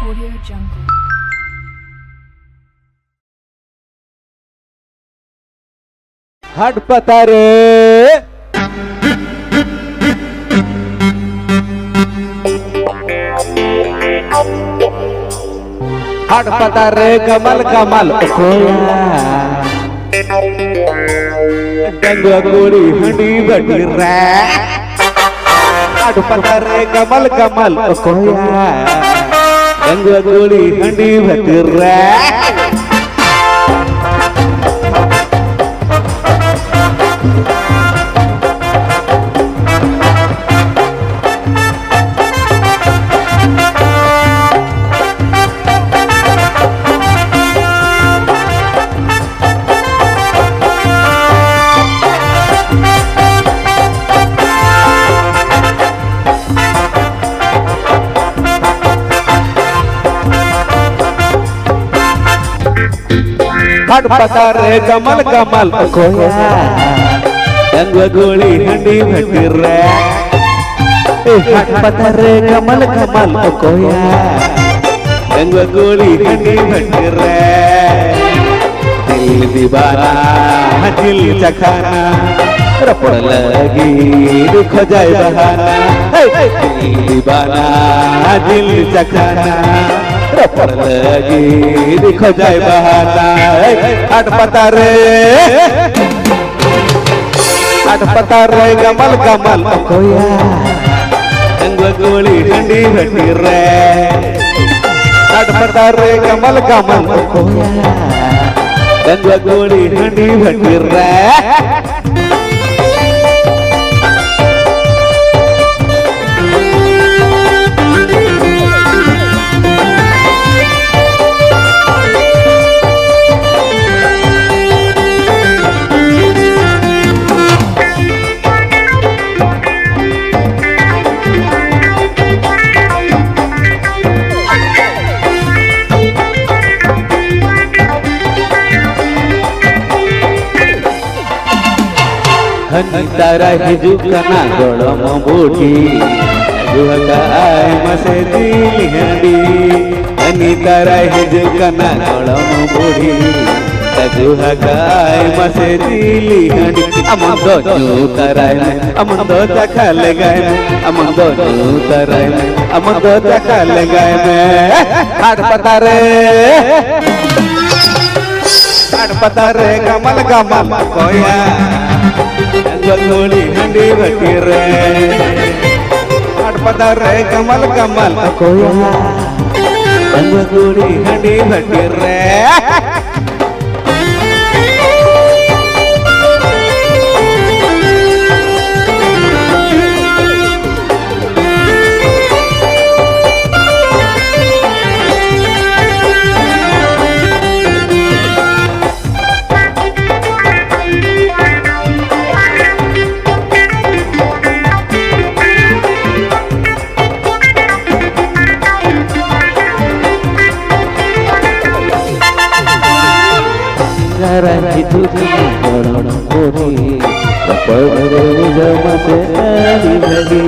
Audio Jungle. हट पता रे हट पता रे कमल कमल खोया गंगा गोरी हंडी बटी रे हट पता रे कमल कमल खोया गंगा गोरी हंडी बटी रे हट पता रे कमल कमल खोया गंगा गोली हंडी भटी रे हट पता रे कमल कमल खोया गंगा गोली हंडी भटी रे दिल दीवाना दिल चखाना रपड़ लगी दुख जाए बहाना दिल दीवाना दिल चखाना रपड़ लगी दुख जाए बहाना हट पता रे कमल कमल खोया गंगा गोली हंडी भटी रे हट पता रे कमल कमल खोया गंगा गोली हंडी भटी रे हनी तारा हिजू कना गोड़म बूढ़ी जुहका आए मसे दिल हंडी हनी तारा हिजू कना गोड़म बूढ़ी जुहका आए मसे दिल हंडी अमन दो जू तराय में अमन दो चखा लगाए में अमन दो जू तराय में अमन दो चखा लगाए में हट पता रे कमल कमल खोया गंगा गोली हंडी भटी रे हट पता रे कमल कमल खोया गंगा गोली हंडी भटी रे रही तुझे बड़ा मोरी पकड़ जमसे आली लगी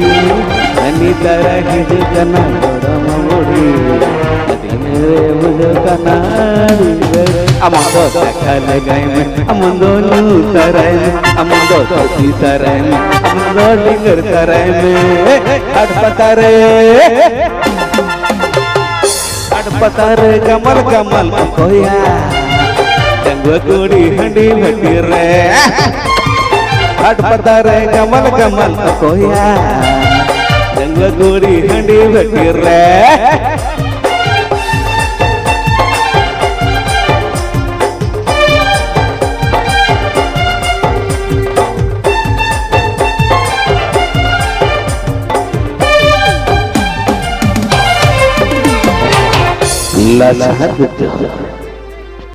हनी तरह ही कना बड़ा मोरी रे मुझे कना अमन दो चखा लगाए में अमन दो नू तराय में अमन दो छोटी तराय में अमन दो डिंगर तराय में हट पता रे कमल कमल खोया गंगा गोली हंडी भटी रे हट पता रे कमल कमल खोया गंगा गोली हंडी भटी रे ला